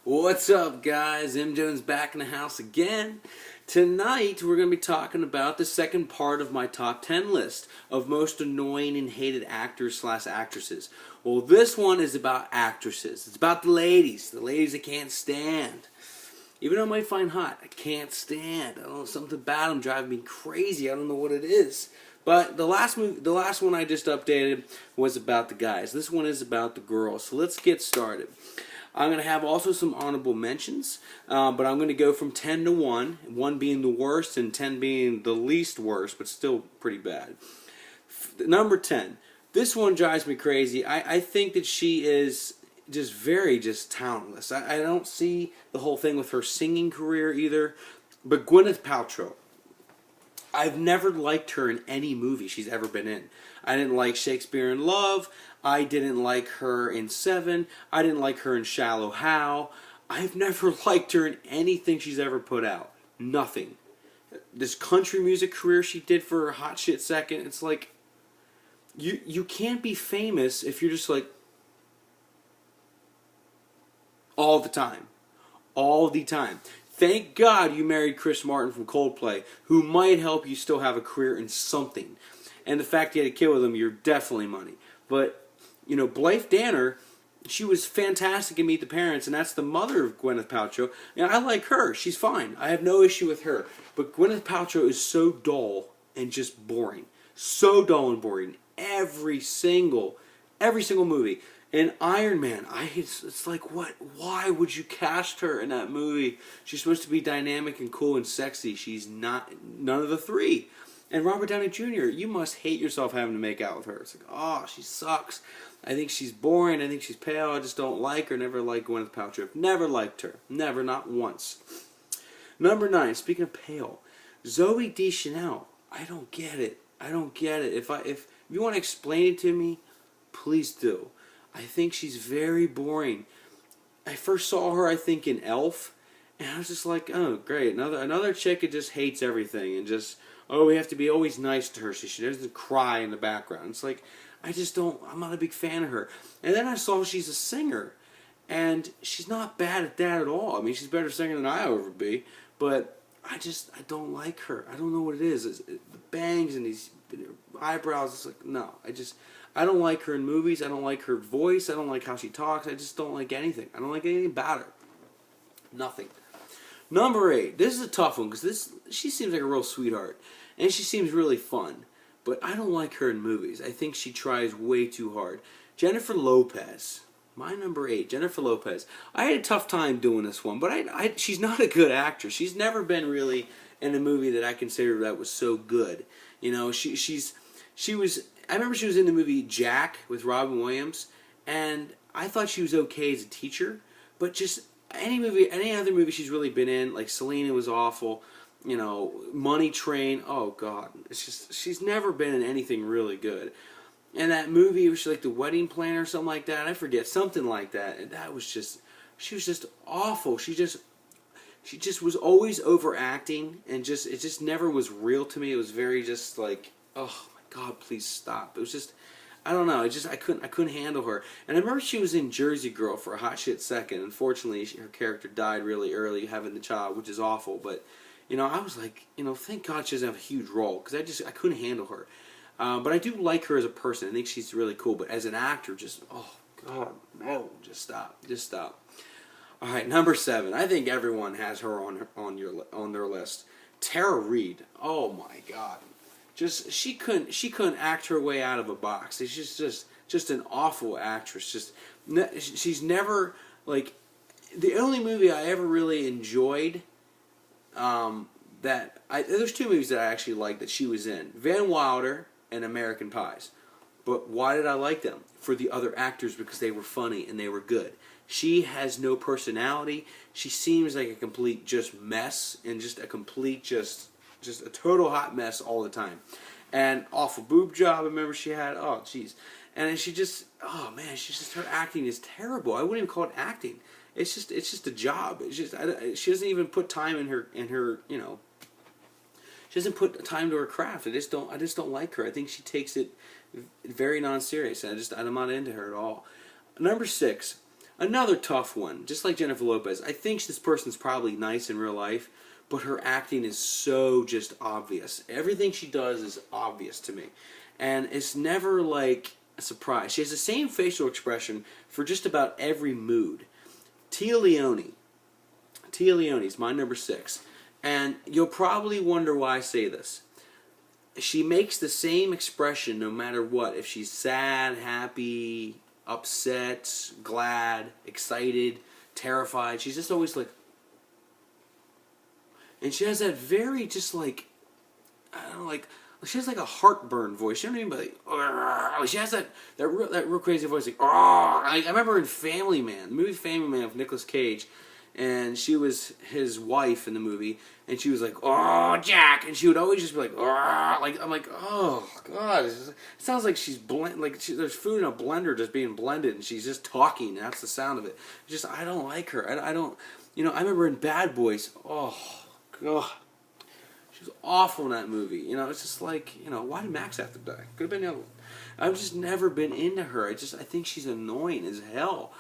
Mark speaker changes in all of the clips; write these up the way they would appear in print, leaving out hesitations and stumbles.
Speaker 1: What's up, guys? M. Jones back in the house again. Tonight, we're going to be talking about the second part of my top 10 list of most annoying and hated actors/actresses. Well, this one is about actresses. It's about the ladies I can't stand. Even though I might find hot, I can't stand. I don't know, something about them driving me crazy. I don't know what it is. But the last one I just updated was about the guys. This one is about the girls. So let's get started. I'm going to have also some honorable mentions, but I'm going to go from 10 to 1, 1 being the worst and 10 being the least worst, but still pretty bad. Number 10. This one drives me crazy. I think that she is just very talentless. I don't see the whole thing with her singing career either, but Gwyneth Paltrow. I've never liked her in any movie she's ever been in. I didn't like Shakespeare in Love. I didn't like her in Seven. I didn't like her in Shallow Hal. I've never liked her in anything she's ever put out. Nothing. This country music career she did for a hot shit second, it's like, you can't be famous if you're just like, all the time. All the time. Thank God you married Chris Martin from Coldplay, who might help you still have a career in something. And the fact you had a kid with him, you're definitely money. But, you know, Blythe Danner, she was fantastic in Meet the Parents, and that's the mother of Gwyneth Paltrow. And I like her. She's fine. I have no issue with her. But Gwyneth Paltrow is so dull and just boring. So dull and boring. Every single movie. And Iron Man, it's like, what? Why would you cast her in that movie? She's supposed to be dynamic and cool and sexy. She's not, none of the three. And Robert Downey Jr., you must hate yourself having to make out with her. It's like, oh, she sucks. I think she's boring. I think she's pale. I just don't like her. Never liked Gwyneth Paltrow. Never liked her. Never, not once. Number 9, speaking of pale, Zooey Deschanel. I don't get it. I don't get it. If you want to explain it to me, please do. I think she's very boring. I first saw her, I think, in Elf, and I was just like, oh, great. Another chick that just hates everything and just, oh, we have to be always nice to her so she doesn't cry in the background. It's like, I'm not a big fan of her. And then I saw she's a singer, and she's not bad at that at all. I mean, she's a better singer than I'll ever be, but I don't like her. I don't know what it is. The bangs and these eyebrows, it's like, no, I don't like her in movies. I don't like her voice. I don't like how she talks. I just don't like anything. I don't like anything about her. Nothing. Number 8. This is a tough one because she seems like a real sweetheart. And she seems really fun. But I don't like her in movies. I think she tries way too hard. Jennifer Lopez. My number 8. Jennifer Lopez. I had a tough time doing this one. But she's not a good actress. She's never been really in a movie that I consider that was so good. You know, she was... I remember she was in the movie Jack with Robin Williams, and I thought she was okay as a teacher, but just any other movie she's really been in, like Selena was awful, you know, Money Train, oh God, it's just, she's never been in anything really good. And that movie was like The Wedding Planner or something like that, I forget, something like that, and that was just, she was just awful. She just was always overacting, and it just never was real to me. It was very just like, oh, God, please stop. It was just, I don't know. I couldn't handle her. And I remember she was in Jersey Girl for a hot shit second. Unfortunately, her character died really early, having the child, which is awful. But, you know, I was like, you know, thank God she doesn't have a huge role, because I couldn't handle her. But I do like her as a person. I think she's really cool. But as an actor, just, oh God, no, just stop. All right, number 7. I think everyone has her on their list. Tara Reid. Oh my God. Just she couldn't act her way out of a box. She's just an awful actress. She's never, like, the only movie I ever really enjoyed there's 2 movies that I actually liked that she was in: Van Wilder and American Pies. But why did I like them? For the other actors, because they were funny and they were good. She has no personality. She seems like a complete just mess, and just a complete just a total hot mess all the time. And awful boob job, I remember she had. Oh, jeez. And she just, oh man, her acting is terrible. I wouldn't even call it acting. It's just a job. It's just, she doesn't even put time in her, you know, she doesn't put time to her craft. I just don't like her. I think she takes it very non-serious. I'm not into her at all. Number 6, Another tough one, just like Jennifer Lopez. I think this person's probably nice in real life, but her acting is so just obvious. Everything she does is obvious to me. And it's never like a surprise. She has the same facial expression for just about every mood. Téa Leoni. Téa Leoni is my number 6. And you'll probably wonder why I say this. She makes the same expression no matter what. If she's sad, happy, upset, glad, excited, terrified, she's just always like... And she has that very just like... I don't know, like... She has like a heartburn voice. She don't even like... She has that real crazy voice. Like, I remember in Family Man, the movie Family Man with Nicolas Cage, and she was his wife in the movie, and she was like, "Oh, Jack," and she would always just be like, "Oh," like I'm like, "Oh God," it sounds like she's there's food in a blender just being blended, and she's just talking. And that's the sound of it. Just I don't like her. I don't, I remember in Bad Boys. Oh God, she was awful in that movie. It's just like, why did Max have to die? Could have been the other one. I've just never been into her. I think she's annoying as hell.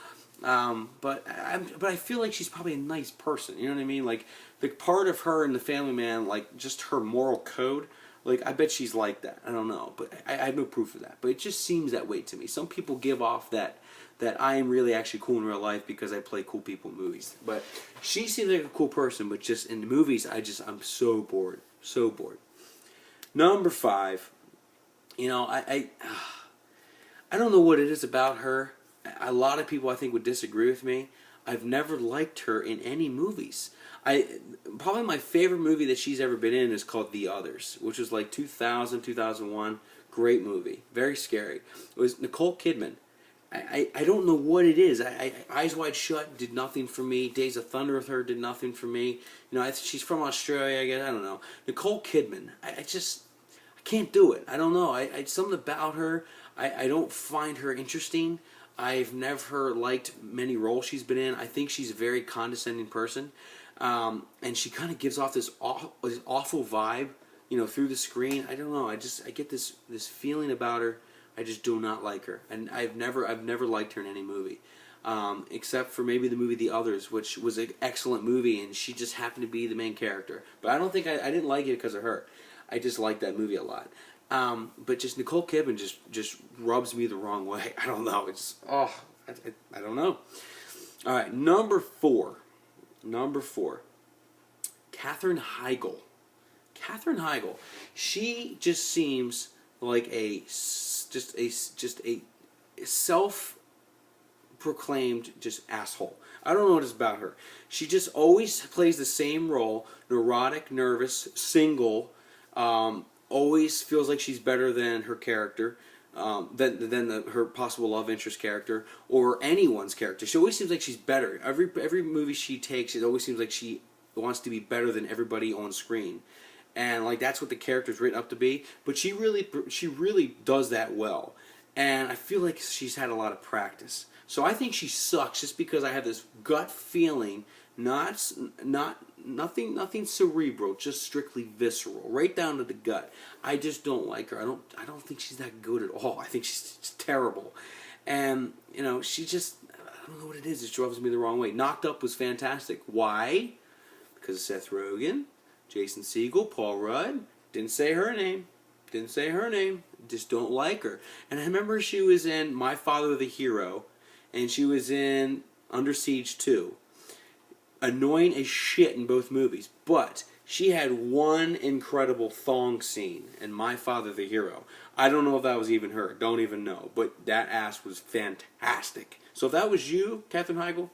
Speaker 1: But I feel like she's probably a nice person. You know what I mean? Like the part of her in the Family Man, like just her moral code. Like I bet she's like that. I don't know, but I have no proof of that. But it just seems that way to me. Some people give off that I am really actually cool in real life because I play cool people in movies. But she seems like a cool person. But just in the movies, I'm so bored, so bored. Number 5. I don't know what it is about her. A lot of people I think would disagree with me. I've never liked her in any movies. Probably my favorite movie that she's ever been in is called The Others, which was like 2000, 2001. Great movie. Very scary. It was Nicole Kidman. I don't know what it is. Eyes Wide Shut did nothing for me. Days of Thunder with her did nothing for me. She's from Australia, I guess. I don't know. Nicole Kidman. I can't do it. I don't know. Something about her. I don't find her interesting. I've never liked many roles she's been in. I think she's a very condescending person. And she kind of gives off this awful vibe, through the screen. I don't know. I get this feeling about her. I just do not like her. And I've never liked her in any movie. Except for maybe the movie The Others, which was an excellent movie, and she just happened to be the main character. But I don't think I didn't like it because of her. I just liked that movie a lot. But just Nicole Kidman just rubs me the wrong way. I don't know. I don't know. All right, number 4. Katherine Heigl. Katherine Heigl. She just seems like a self-proclaimed just asshole. I don't know what it's about her. She just always plays the same role: neurotic, nervous, single. Always feels like she's better than her character, than her possible love interest character, or anyone's character. She always seems like she's better. Every movie she takes, it always seems like she wants to be better than everybody on screen, and like that's what the character's written up to be. But she really does that well, and I feel like she's had a lot of practice. So I think she sucks just because I have this gut feeling, nothing cerebral, just strictly visceral, right down to the gut. I just don't like her. I don't think she's that good at all. I think she's just terrible. And, she just, I don't know what it is. It rubs me the wrong way. Knocked Up was fantastic. Why? Because of Seth Rogen, Jason Segel, Paul Rudd. Didn't say her name. Just don't like her. And I remember she was in My Father the Hero, and she was in Under Siege 2. Annoying as shit in both movies, but she had one incredible thong scene in My Father the Hero. I don't know if that was even her. Don't even know. But that ass was fantastic. So if that was you, Katherine Heigl,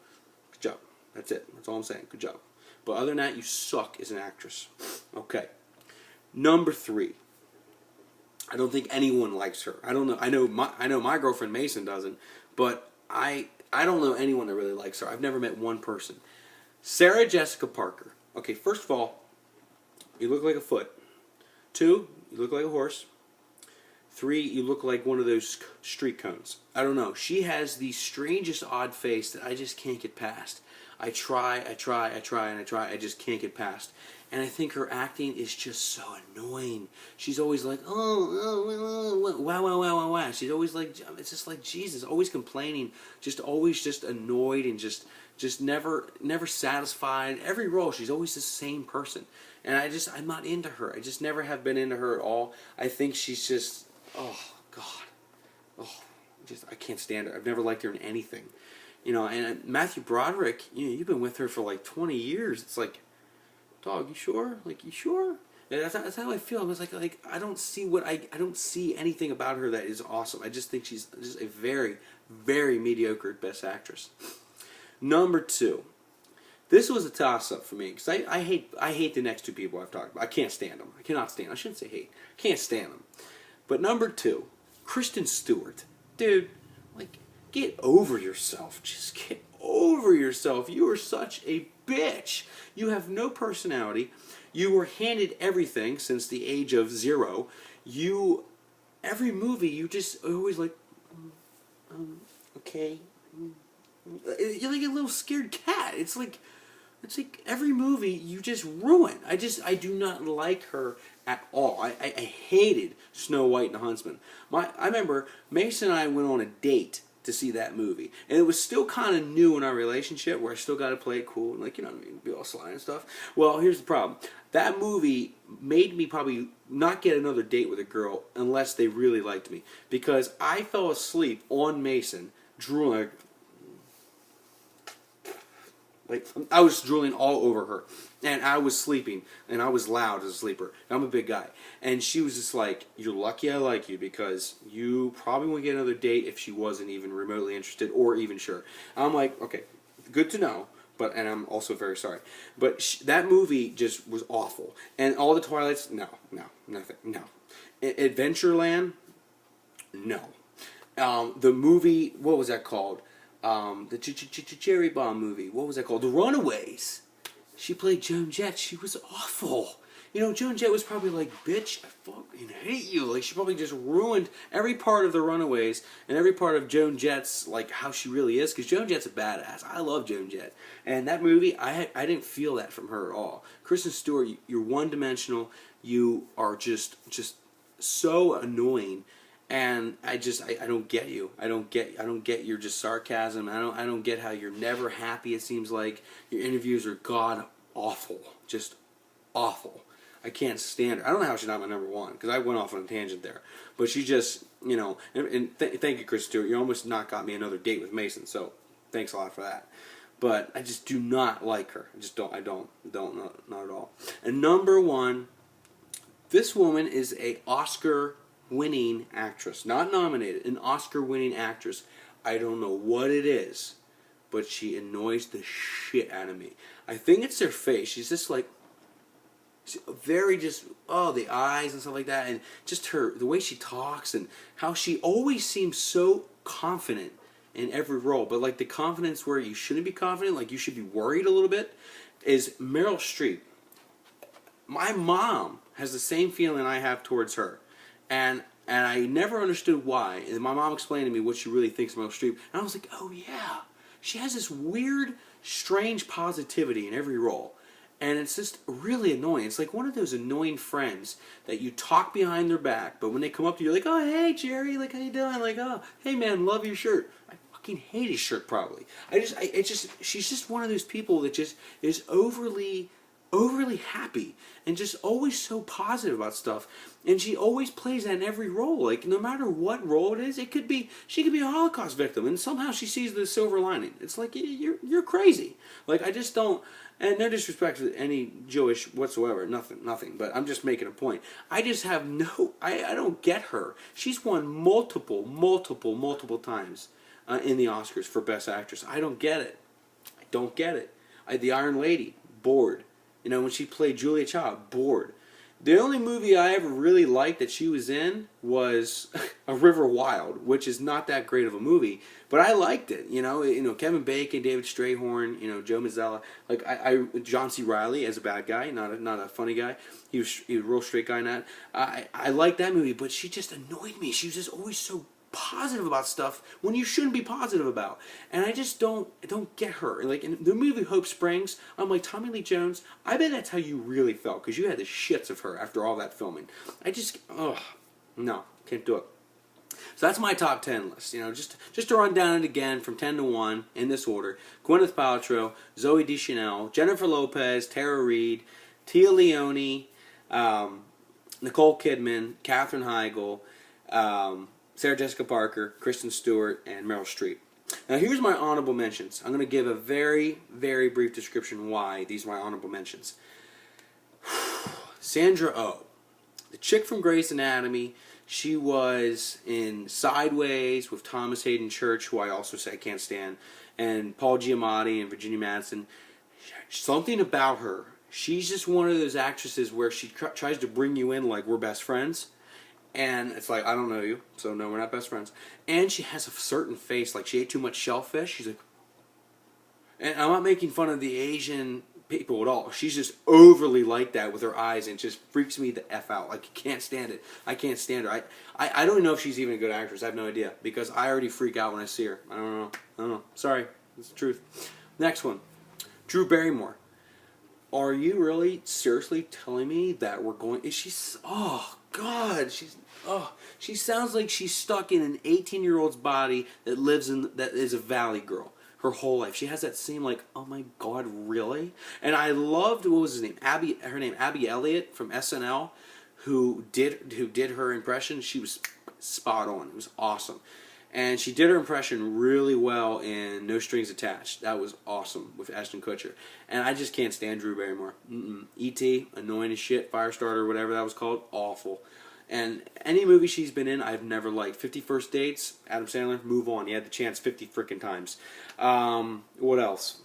Speaker 1: good job. That's it. That's all I'm saying. Good job. But other than that, you suck as an actress. Okay. Number 3. I don't think anyone likes her. I don't know. I know my girlfriend Mason doesn't, but I don't know anyone that really likes her. I've never met one person. Sarah Jessica Parker. Okay, first of all, you look like a foot. 2, you look like a horse. 3, you look like one of those street cones. I don't know. She has the strangest odd face that I just can't get past. I try, and I just can't get past. And I think her acting is just so annoying. She's always like, wow. She's always like, it's just like, Jesus, always complaining, always just annoyed, and just never satisfied. Every role, she's always the same person. And I'm not into her. I just never have been into her at all. I think she's just, oh, God. Oh, I can't stand her. I've never liked her in anything. And Matthew Broderick, you've been with her for like 20 years. It's like, dog, you sure? Like, you sure? And that's how I feel. I was like I don't see anything about her that is awesome. I just think she's just a very, very mediocre Best Actress. Number 2. This was a toss-up for me, because I hate the next two people I've talked about. I can't stand them. I cannot stand them. I shouldn't say hate. Can't stand them. But number 2, Kristen Stewart. Dude, like, get over yourself. Just get over yourself. You are such a bitch. You have no personality. You were handed everything since the age of 0. Every movie, you just always like, okay. You're like a little scared cat. It's like every movie you just ruin. I do not like her at all. I hated Snow White and the Huntsman. I remember Mason and I went on a date to see that movie, and it was still kind of new in our relationship, where I still got to play it cool and, like, be all sly and stuff. Well, here's the problem. That movie made me probably not get another date with a girl unless they really liked me, because I fell asleep on Mason drooling. Like, I was drooling all over her, and I was sleeping, and I was loud as a sleeper. I'm a big guy. And she was just like, you're lucky I like you, because you probably won't get another date if she wasn't even remotely interested or even sure. I'm like, okay, good to know, and I'm also very sorry. But that movie just was awful. And all the Twilights, no, nothing, no. Adventureland, no. The movie, what was that called? The Cherry Bomb movie. What was that called? The Runaways. She played Joan Jett. She was awful. Joan Jett was probably like, bitch, I fucking hate you. Like, she probably just ruined every part of The Runaways and every part of Joan Jett's, like, how she really is. Because Joan Jett's a badass. I love Joan Jett. And that movie, I didn't feel that from her at all. Kristen Stewart, you're one-dimensional. You are just so annoying. And I don't get you. I don't get your just sarcasm. I don't get how you're never happy. It seems like your interviews are god awful, just awful. I can't stand her. I don't know how she's not my number 1, because I went off on a tangent there. But she just, thank you, Chris Stewart. You almost not got me another date with Mason. So thanks a lot for that. But I just do not like her. Not at all. And number 1, this woman is a Oscar-winning actress, not nominated, an Oscar-winning actress. I don't know what it is, but she annoys the shit out of me. I think it's her face. She's just like, very just, the eyes and stuff like that, and just the way she talks, and how she always seems so confident in every role, but like the confidence where you shouldn't be confident, like you should be worried a little bit, is Meryl Streep. My mom has the same feeling I have towards her. And I never understood why. And my mom explained to me what she really thinks of Meryl Streep. And I was like, oh yeah. She has this weird, strange positivity in every role. And it's just really annoying. It's like one of those annoying friends that you talk behind their back, but when they come up to you, you're like, oh, hey, Jerry, like, how you doing? Like, oh, hey, man, love your shirt. I fucking hate his shirt, probably. She's just one of those people that just is overly happy and just always so positive about stuff, and she always plays that in every role. Like, no matter what role it is, she could be a Holocaust victim, and somehow she sees the silver lining. It's like, you're crazy. Like, I just don't, and no disrespect to any Jewish whatsoever, nothing, but I'm just making a point. I just have I don't get her. She's won multiple times in the Oscars for Best Actress. I don't get it. The Iron Lady, bored. When she played Julia Child, bored. The only movie I ever really liked that she was in was A River Wild, which is not that great of a movie, but I liked it. Kevin Bacon, David Strayhorn, Joe Mazzella, like John C. Reilly as a bad guy, not a funny guy. He was a real straight guy in that. I liked that movie, but she just annoyed me. She was just always so positive about stuff when you shouldn't be positive about. And I just don't get her. Like in the movie Hope Springs, I'm like, Tommy Lee Jones, I bet that's how you really felt, because you had the shits of her after all that filming. No, can't do it. So that's my top 10 list. You know, just to run down it again from 10 to 1 in this order: Gwyneth Paltrow, Zooey Deschanel, Jennifer Lopez, Tara Reid, Téa Leoni, Nicole Kidman, Katherine Heigl, Sarah Jessica Parker, Kristen Stewart, and Meryl Streep. Now here's my honorable mentions. I'm going to give a very, very brief description why these are my honorable mentions. Sandra Oh, the chick from Grey's Anatomy. She was in Sideways with Thomas Hayden Church, who I also say I can't stand, and Paul Giamatti and Virginia Madsen. Something about her. She's just one of those actresses where she tries to bring you in like we're best friends. And it's like, I don't know you, so no, we're not best friends. And she has a certain face, like she ate too much shellfish. She's like, and I'm not making fun of the Asian people at all. She's just overly like that with her eyes, and it just freaks me the F out. Like, I can't stand it. I can't stand her. I don't know if she's even a good actress. I have no idea, because I already freak out when I see her. I don't know. Sorry. It's the truth. Next one. Drew Barrymore. Are you really seriously telling me that we're going... Oh, God. She sounds like she's stuck in an 18-year-old's body that is a valley girl her whole life. She has that same, like, oh my God, really? And I loved, what was his name? Her name, Abby Elliott from SNL, who did her impression. She was spot on. It was awesome. And she did her impression really well in No Strings Attached. That was awesome with Ashton Kutcher. And I just can't stand Drew Barrymore. E.T., annoying as shit, Firestarter, whatever that was called, awful. And any movie she's been in, I've never liked. 50 First Dates, Adam Sandler, move on. He had the chance 50 freaking times. What else?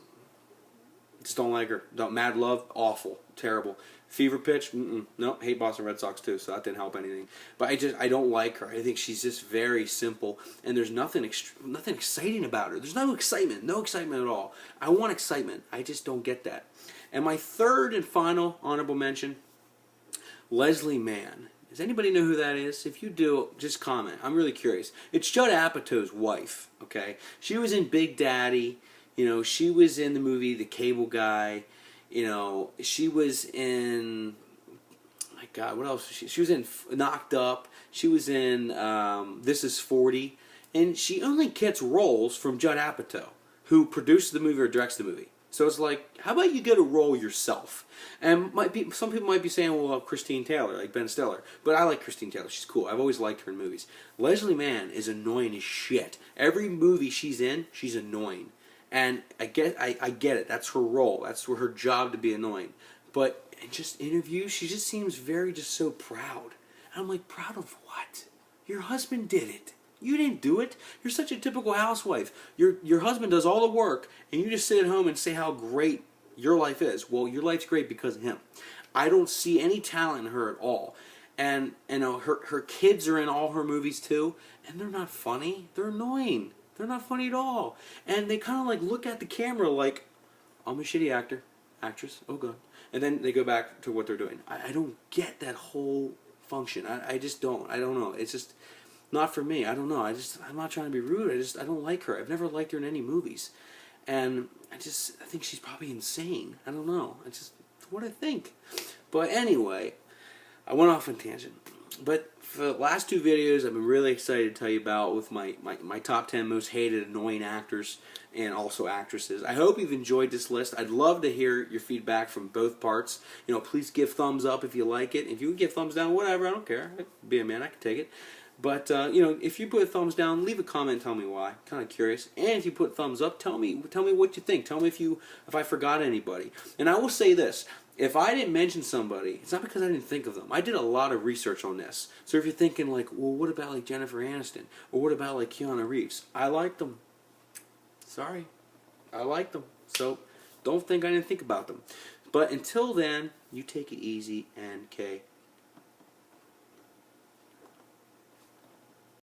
Speaker 1: Just don't like her. Mad Love, awful, terrible. Fever Pitch, no, hate Boston Red Sox too, so that didn't help anything. But I don't like her. I think she's just very simple, and there's nothing exciting about her. There's no excitement at all. I want excitement. I just don't get that. And my third and final honorable mention, Leslie Mann. Does anybody know who that is? If you do, just comment. I'm really curious. It's Judd Apatow's wife, okay? She was in Big Daddy. You know, she was in the movie The Cable Guy. You know, she was in... My God, what else? She was in Knocked Up. She was in This Is 40. And she only gets roles from Judd Apatow, who produced the movie or directs the movie. So it's like, how about you get a role yourself? And some people might be saying, well, Christine Taylor, like Ben Stiller. But I like Christine Taylor. She's cool. I've always liked her in movies. Leslie Mann is annoying as shit. Every movie she's in, she's annoying. And I get it. That's her role. That's her job, to be annoying. But in just interviews, she just seems very just so proud. And I'm like, proud of what? Your husband did it. You didn't do it. You're such a typical housewife. Your husband does all the work, and you just sit at home and say how great your life is. Well, your life's great because of him. I don't see any talent in her at all. And you know, her kids are in all her movies too, and they're not funny. They're annoying. They're not funny at all. And they kind of like look at the camera like, I'm a shitty actress. Oh God. And then they go back to what they're doing. I don't get that whole function. I just don't. I don't know. It's just not for me. I don't know. I'm not trying to be rude. I don't like her. I've never liked her in any movies. And I think she's probably insane. I don't know. It's what I think. But anyway, I went off on a tangent. But for the last two videos, I've been really excited to tell you about with my top 10 most hated, annoying actors and also actresses. I hope you've enjoyed this list. I'd love to hear your feedback from both parts. You know, please give thumbs up if you like it. If you give thumbs down, whatever, I don't care. Be a man, I can take it. But, you know, if you put a thumbs down, leave a comment, tell me why. Kind of curious. And if you put thumbs up, tell me what you think. Tell me if I forgot anybody. And I will say this. If I didn't mention somebody, it's not because I didn't think of them. I did a lot of research on this. So if you're thinking like, well, what about like Jennifer Aniston? Or what about like Keanu Reeves? I liked them. Sorry. I liked them. So don't think I didn't think about them. But until then, you take it easy, and K.